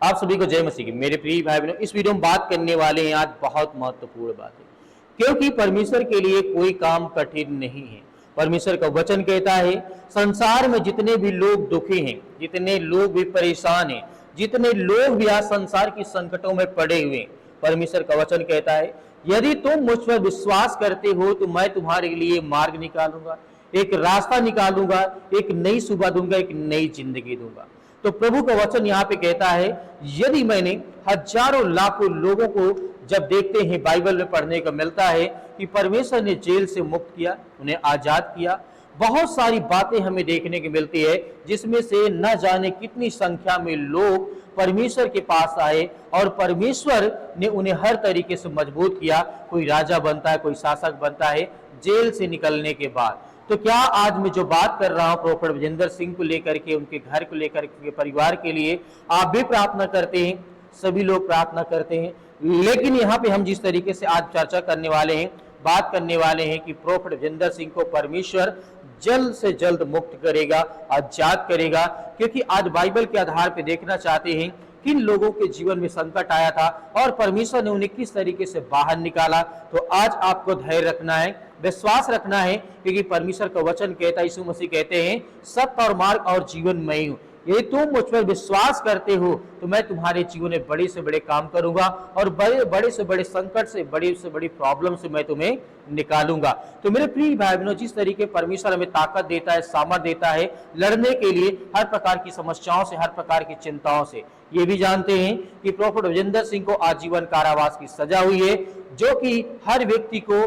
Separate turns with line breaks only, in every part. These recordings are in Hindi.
आप सभी को जय मसीह की। मेरे प्रिय भाई बहनों, इस वीडियो में बात करने वाले हैं आज बहुत महत्वपूर्ण बात है, क्योंकि परमेश्वर के लिए कोई काम कठिन नहीं है। परमेश्वर का वचन कहता है संसार में जितने भी लोग दुखी हैं, जितने लोग भी परेशान हैं, जितने लोग भी आज संसार की संकटों में पड़े हुए हैं, परमेश्वर का वचन कहता है यदि तुम मुझ पर विश्वास करते हो तो मैं तुम्हारे लिए मार्ग निकालूंगा, एक रास्ता निकालूंगा, एक नई सुबह दूंगा, एक नई जिंदगी दूंगा। तो प्रभु का वचन यहाँ पे कहता है यदि मैंने हजारों लाखों लोगों को जब देखते हैं बाइबल में पढ़ने को मिलता है कि परमेश्वर ने जेल से मुक्त किया, उन्हें आजाद किया, बहुत सारी बातें हमें देखने को मिलती है जिसमें से न जाने कितनी संख्या में लोग परमेश्वर के पास आए और परमेश्वर ने उन्हें हर तरीके से मजबूत किया। कोई राजा बनता है, कोई शासक बनता है जेल से निकलने के बाद। तो क्या आज मैं जो बात कर रहा हूं प्रोफेट विजेंद्र सिंह को लेकर के, उनके घर को लेकर के, परिवार के लिए आप भी प्रार्थना करते हैं, सभी लोग प्रार्थना करते हैं। लेकिन यहाँ पे हम जिस तरीके से आज चर्चा करने वाले हैं, बात करने वाले हैं कि प्रोफेट विजेंद्र सिंह को परमेश्वर जल्द से जल्द मुक्त करेगा, आजाद करेगा, क्योंकि आज बाइबल के आधार पर देखना चाहते हैं किन लोगों के जीवन में संकट आया था और परमेश्वर ने उन्हें किस तरीके से बाहर निकाला। तो आज आपको धैर्य रखना है, विश्वास रखना है, क्योंकि परमेश्वर का वचन कहता है, यीशु मसीह कहते हैं सत्य और मार्ग और जीवन मैं ही हूं। यदि तुम मुझ पर विश्वास करते हो तो मैं तुम्हारे जीवन में बड़े से बड़े काम करूंगा और बड़े से बड़े संकट से बड़ी प्रॉब्लम से मैं तुम्हें निकालूंगा। तो मेरे प्रिय भाई बहनों, जिस तरीके परमेश्वर हमें ताकत देता है, सामर्थ देता है लड़ने के लिए हर प्रकार की समस्याओं से, हर प्रकार की चिंताओं से, ये भी जानते हैं कि प्रोफेट विजेंद्र सिंह को आजीवन कारावास की सजा हुई है, जो कि हर व्यक्ति को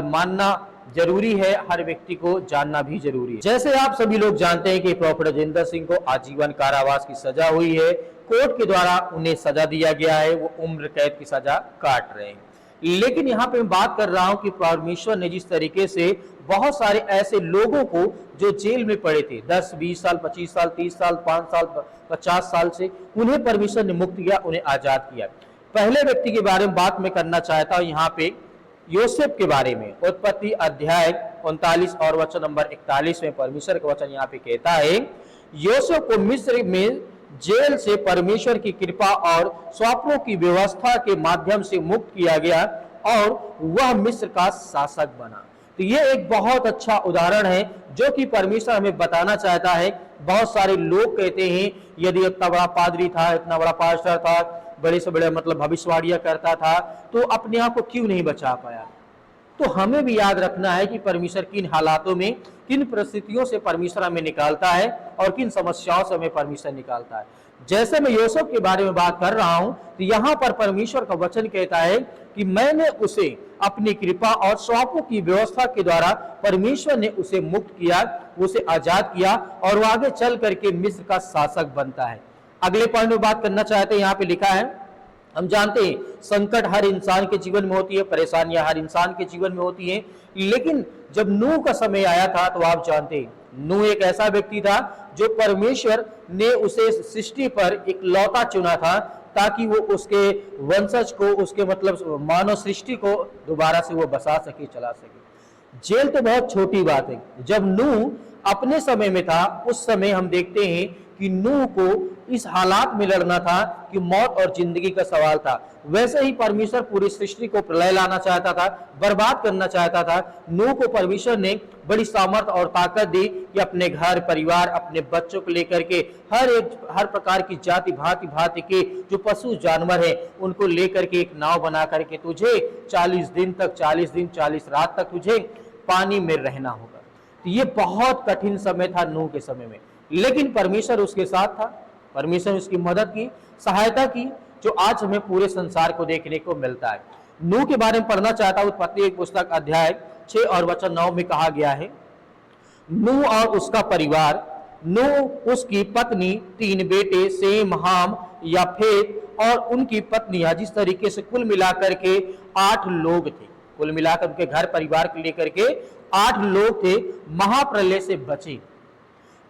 मानना जरूरी है, हर व्यक्ति को जानना भी जरूरी है। जैसे आप सभी लोग जानते हैं कि प्रोफेट विजेंद्र सिंह को आजीवन कारावास की सजा हुई है, कोर्ट के द्वारा उन्हें सजा दिया गया है, वो उम्र कैद की सजा काट रहे हैं। लेकिन यहाँ पे मैं बात कर रहा हूं कि परमेश्वर ने जिस तरीके से बहुत सारे ऐसे लोगों को जो जेल में पड़े थे 10, 20 साल, 25 साल, 30 साल, 5 साल, 50 साल से, उन्हें परमेश्वर ने मुक्त किया, उन्हें आजाद किया। पहले व्यक्ति के बारे में बात मैं करना चाहता हूं यहाँ पे, योसेफ के बारे में। उत्पत्ति अध्याय 39 और वचन नंबर 41 में परमेश्वर का वचन यहाँ पे कहता है योसेफ को मिस्र में जेल से परमेश्वर की कृपा और स्वप्नों की व्यवस्था के माध्यम से मुक्त किया गया और वह मिस्र का शासक बना। तो ये एक बहुत अच्छा उदाहरण है जो कि परमेश्वर हमें बताना चाहता है। बहुत सारे लोग कहते हैं यदि इतना बड़ा पादरी था, इतना बड़ा पास्टर था, बड़े से बड़े मतलब भविष्यवाणियां करता था, तो अपने आप को क्यों नहीं बचा पाया। तो हमें भी याद रखना है कि परमेश्वर किन हालातों में, किन परिस्थितियों से परमेश्वर हमें निकालता है और किन समस्याओं से हमें परमेश्वर निकालता है। जैसे मैं यूसुफ के बारे में बात कर रहा हूं, तो यहां पर परमेश्वर का वचन कहता है कि मैंने उसे अपनी कृपा और स्वप्नों की व्यवस्था के द्वारा परमेश्वर ने उसे मुक्त किया, उसे आजाद किया और वो आगे चल करके मिस्र का शासक बनता है। अगले पॉइंट में बात करना चाहते हैं, यहाँ पे लिखा है, हम जानते हैं संकट हर इंसान के जीवन में होती है, परेशानियां हर इंसान के जीवन में होती हैं, लेकिन जब नूह का समय आया था तो आप जानते हैं नूह एक ऐसा व्यक्ति था जो परमेश्वर ने उसे सृष्टि पर एक लौता चुना था ताकि वो उसके वंशज को, उसके मतलब मानव सृष्टि को दोबारा से वो बसा सके, चला सके। जेल तो बहुत छोटी बात है। जब नूह अपने समय में था, उस समय हम देखते हैं कि नूह को इस हालात में लड़ना था कि मौत और जिंदगी का सवाल था। वैसे ही परमेश्वर पूरी सृष्टि को प्रलय लाना चाहता था, बर्बाद करना चाहता था। नूह को परमेश्वर ने बड़ी सामर्थ और ताकत दी कि अपने घर परिवार, अपने बच्चों को लेकर के हर प्रकार की जाति भांति के जो पशु जानवर हैं उनको लेकर के एक नाव बना करके तुझे 40 दिन, 40 रात तक तुझे पानी में रहना होगा। तो ये बहुत कठिन समय था नूह के समय में, लेकिन परमेश्वर उसके साथ था, परमेश्वर उसकी मदद की, सहायता की, जो आज हमें पूरे संसार को देखने को मिलता है। नूह के बारे में पढ़ना चाहता हूं, उत्पत्ति एक पुस्तक अध्याय 6 और वचन 9 में कहा गया है, नूह और उसका परिवार, नूह, उसकी पत्नी, 3 बेटे सेम, हाम, याफेत और उनकी पत्नियां, जिस तरीके से कुल मिलाकर के 8 लोग थे। कुल मिलाकर उनके घर परिवार को लेकर के 8 लोग थे, महाप्रलय से बचे।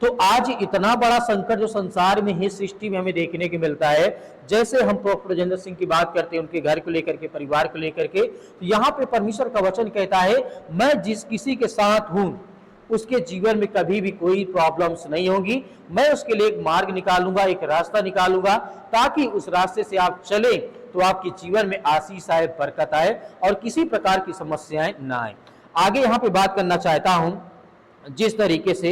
तो आज इतना बड़ा संकट जो संसार में है, सृष्टि में हमें देखने को मिलता है, जैसे हम प्रोफेट विजेंद्र सिंह की बात करते हैं, उनके घर को लेकर के, परिवार को लेकर के, तो यहाँ पे परमेश्वर का वचन कहता है मैं जिस किसी के साथ हूं उसके जीवन में कभी भी कोई प्रॉब्लम्स नहीं होगी। मैं उसके लिए एक मार्ग निकालूंगा, एक रास्ता निकालूंगा, ताकि उस रास्ते से आप चले तो आपके जीवन में आशीष आए, बरकत आए और किसी प्रकार की समस्याएं ना आए। आगे यहाँ पे बात करना चाहता हूं, जिस तरीके से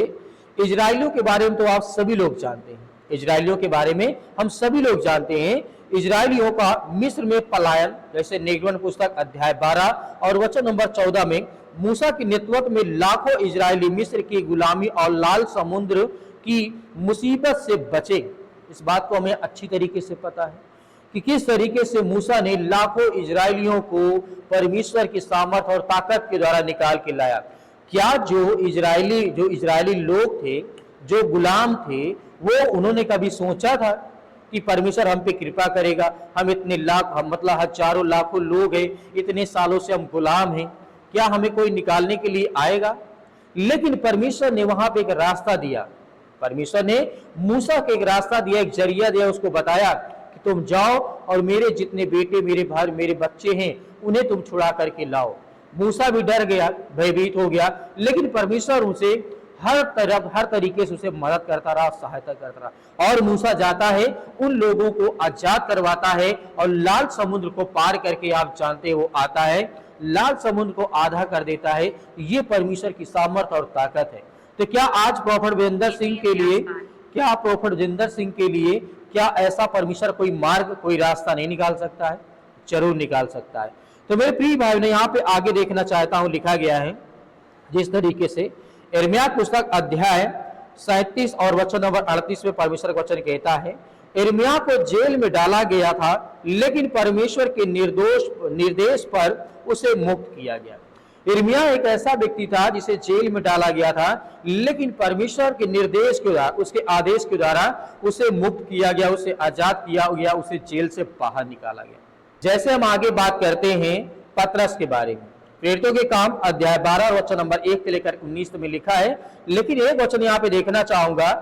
इजराइलियों के बारे में तो आप सभी लोग जानते हैं, इजराइलियों के बारे में हम सभी लोग जानते हैं। इजराइलियों का मिस्र में पलायन, जैसे निर्गमन पुस्तक अध्याय 12 और वचन नंबर 14 में मूसा के नेतृत्व में लाखों इजरायली मिस्र की गुलामी और लाल समुद्र की मुसीबत से बचे। इस बात को हमें अच्छी तरीके से पता है कि किस तरीके से मूसा ने लाखों इजरायलियों को परमेश्वर की सामर्थ और ताकत के द्वारा निकाल के लाया। क्या जो इजरायली लोग थे, जो गुलाम थे, वो उन्होंने कभी सोचा था कि परमेश्वर हम पे कृपा करेगा? हम इतने मतलब हजारों लाखों लोग हैं, इतने सालों से हम गुलाम हैं, क्या हमें कोई निकालने के लिए आएगा? लेकिन परमेश्वर ने वहां पे एक रास्ता दिया। परमेश्वर ने मूसा को एक रास्ता दिया, एक जरिया दिया, उसको बताया कि तुम जाओ और मेरे जितने बेटे, मेरे भाई, मेरे बच्चे हैं, उन्हें तुम छुड़ा करके लाओ। मूसा भी डर गया, भयभीत हो गया, लेकिन परमेश्वर उसे हर तरीके से उसे मदद करता रहा, सहायता करता रहा। और मूसा जाता है, उन लोगों को आजाद करवाता है और लाल समुद्र को पार करके, आप जानते हो, आता है, लाल समुद्र को आधा कर देता है। ये परमेश्वर की सामर्थ और ताकत है। तो क्या आज प्रॉफेट वीरेंद्र सिंह के लिए क्या ऐसा परमेश्वर कोई मार्ग, कोई रास्ता नहीं निकाल सकता है? जरूर निकाल सकता है। तो मेरे प्रिय भाई ने यहाँ पे आगे देखना चाहता हूं, लिखा गया है जिस तरीके से यिर्मयाह पुस्तक अध्याय 37 और वचन नंबर 38 में परमेश्वर का वचन कहता है, यिर्मयाह को जेल में डाला गया था, लेकिन परमेश्वर के निर्देश पर उसे मुक्त किया गया। यिर्मयाह एक ऐसा व्यक्ति था जिसे जेल में डाला गया था, लेकिन परमेश्वर के निर्देश के द्वारा, उसके आदेश के द्वारा उसे मुक्त किया गया, उसे आजाद किया गया, उसे जेल से बाहर निकाला गया। जैसे हम आगे बात करते हैं पतरस के बारे में, प्रेरितों के काम अध्याय 12 वचन नंबर 1 से लेकर 19 में लिखा है, लेकिन एक वचन यहाँ पे देखना चाहूंगा।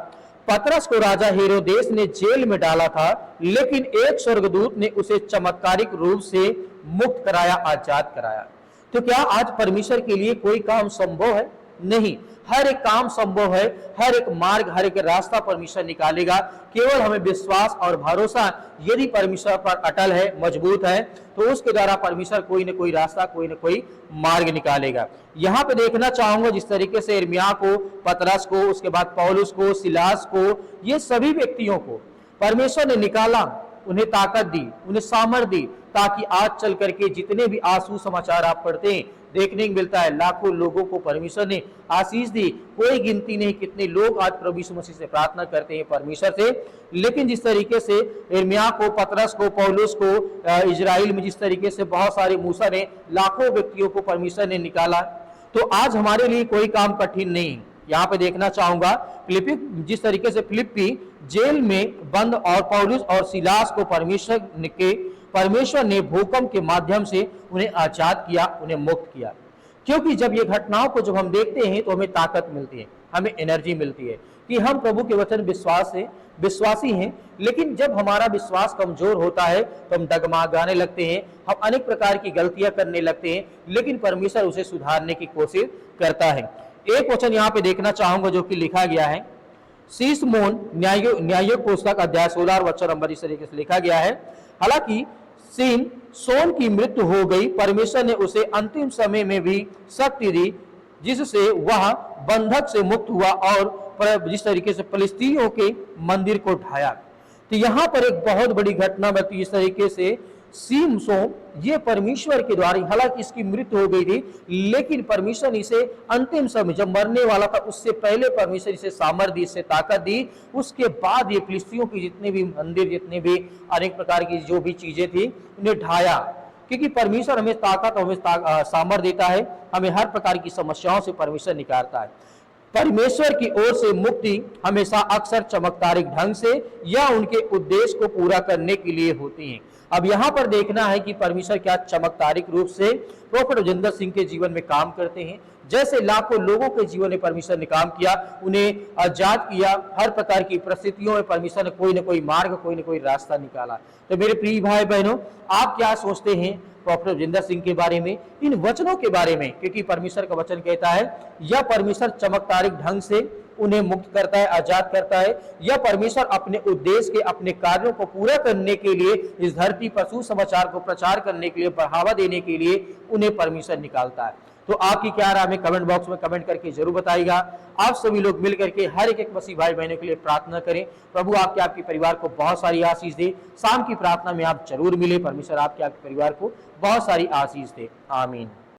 पतरस को राजा हेरोदेस ने जेल में डाला था, लेकिन एक स्वर्गदूत ने उसे चमत्कारिक रूप से मुक्त कराया, आजाद कराया। तो क्या आज परमेश्वर के लिए कोई काम संभव है? नहीं, हर एक काम संभव है, हर एक मार्ग, हर एक रास्ता परमेश्वर निकालेगा। केवल हमें विश्वास और भरोसा यदि परमेश्वर पर अटल है, मजबूत है, तो उसके द्वारा परमेश्वर कोई न कोई रास्ता, कोई न कोई मार्ग निकालेगा। यहाँ पे देखना चाहूंगा जिस तरीके से यिर्मयाह को, पतरस को, उसके बाद पौलुस को, सिलास को, ये सभी व्यक्तियों को परमेश्वर ने निकाला, उन्हें ताकत दी, उन्हें सामर्थ दी, ताकि आज चल करके जितने भी आंसू समाचार आप पढ़ते हैं, देखने को मिलता है, लाखों लोगों को परमेश्वर ने आशीष दी। कोई गिनती नहीं कितने लोग आज प्रभु यीशु मसीह से प्रार्थना करते हैं परमेश्वर से। लेकिन जिस तरीके से यिर्मयाह को, पतरस को, पौलुस को, इजराइल में जिस तरीके से बहुत सारे मूसा ने लाखों व्यक्तियों को परमेश्वर ने निकाला, तो आज हमारे लिए कोई काम कठिन नहीं। यहाँ पे देखना चाहूंगा फिलिप्पी, जिस तरीके से फिलिप्पी जेल में बंद और पौलुस और सिलास को परमेश्वर ने भूकंप के माध्यम से उन्हें आजाद किया, उन्हें मुक्त किया। क्योंकि जब ये घटनाओं को जब हम देखते हैं तो हमें ताकत मिलती है, हमें एनर्जी मिलती है कि हम प्रभु के वचन विश्वासी हैं। लेकिन जब हमारा विश्वास कमजोर होता है तो हम डगमगाने लगते हैं, हम अनेक प्रकार की गलतियां करने लगते हैं, लेकिन परमेश्वर उसे सुधारने की कोशिश करता है। एक वचन यहाँ पे देखना चाहूंगा जो कि लिखा गया है, सीसमोन न्यायों पुस्तक अध्याय 16 वचन नंबर इस तरीके से लिखा गया है, हालांकि सोन की मृत्यु हो गई, परमेश्वर ने उसे अंतिम समय में भी शक्ति दी, जिससे वह बंधक से मुक्त हुआ और जिस तरीके से फिलिस्तीनियों के मंदिर को ढाया। तो यहाँ पर एक बहुत बड़ी घटना बती। इस तरीके से सिमसोन ये परमेश्वर के द्वारा, हालांकि इसकी मृत्यु हो गई थी, लेकिन परमेश्वर ने इसे अंतिम समय जब मरने वाला था उससे पहले परमेश्वर इसे सामर्थ दी, इसे ताकत दी। उसके बाद ये फिलिस्तियों की जितने भी मंदिर, जितने भी अनेक प्रकार की जो भी चीजें थी, उन्हें ढाया। क्योंकि परमेश्वर हमें ताकत, हमें सामर्थ देता है, हमें हर प्रकार की समस्याओं से परमेश्वर निकालता है। परमेश्वर की ओर से मुक्ति हमेशा अक्सर चमत्कारिक ढंग से या उनके उद्देश्य को पूरा करने के लिए होती है। अब यहाँ पर देखना है कि परमेश्वर क्या चमत्कारिक रूप से प्रॉफेट वीरेंद्र सिंह के जीवन में काम करते हैं। जैसे लाखों लोगों के जीवन में परमेश्वर ने काम किया, उन्हें आजाद किया, हर प्रकार की परिस्थितियों में परमेश्वर ने कोई ना कोई मार्ग, कोई ना कोई रास्ता निकाला। तो मेरे प्रिय भाई बहनों, आप क्या सोचते हैं प्रॉफेसर जिंदर सिंह के बारे में, इन वचनों के बारे में? क्योंकि परमेश्वर का वचन कहता है यह परमेश्वर चमत्कारिक ढंग से उन्हें मुक्त करता है, आजाद करता है। यह परमेश्वर अपने उद्देश्य के, अपने कार्यों को पूरा करने के लिए, इस धरती पर सुसमाचार को प्रचार करने के लिए, बढ़ावा देने के लिए उन्हें परमेश्वर निकालता है। तो आपकी क्या राय हमें कमेंट बॉक्स में कमेंट करके जरूर बताइएगा। आप सभी लोग मिल करके हर एक मसीह भाई बहनों के लिए प्रार्थना करें। प्रभु आपके परिवार को बहुत सारी आशीष दे। शाम की प्रार्थना में आप जरूर मिले। परमेश्वर आपके परिवार को बहुत सारी आशीष दे। आमीन।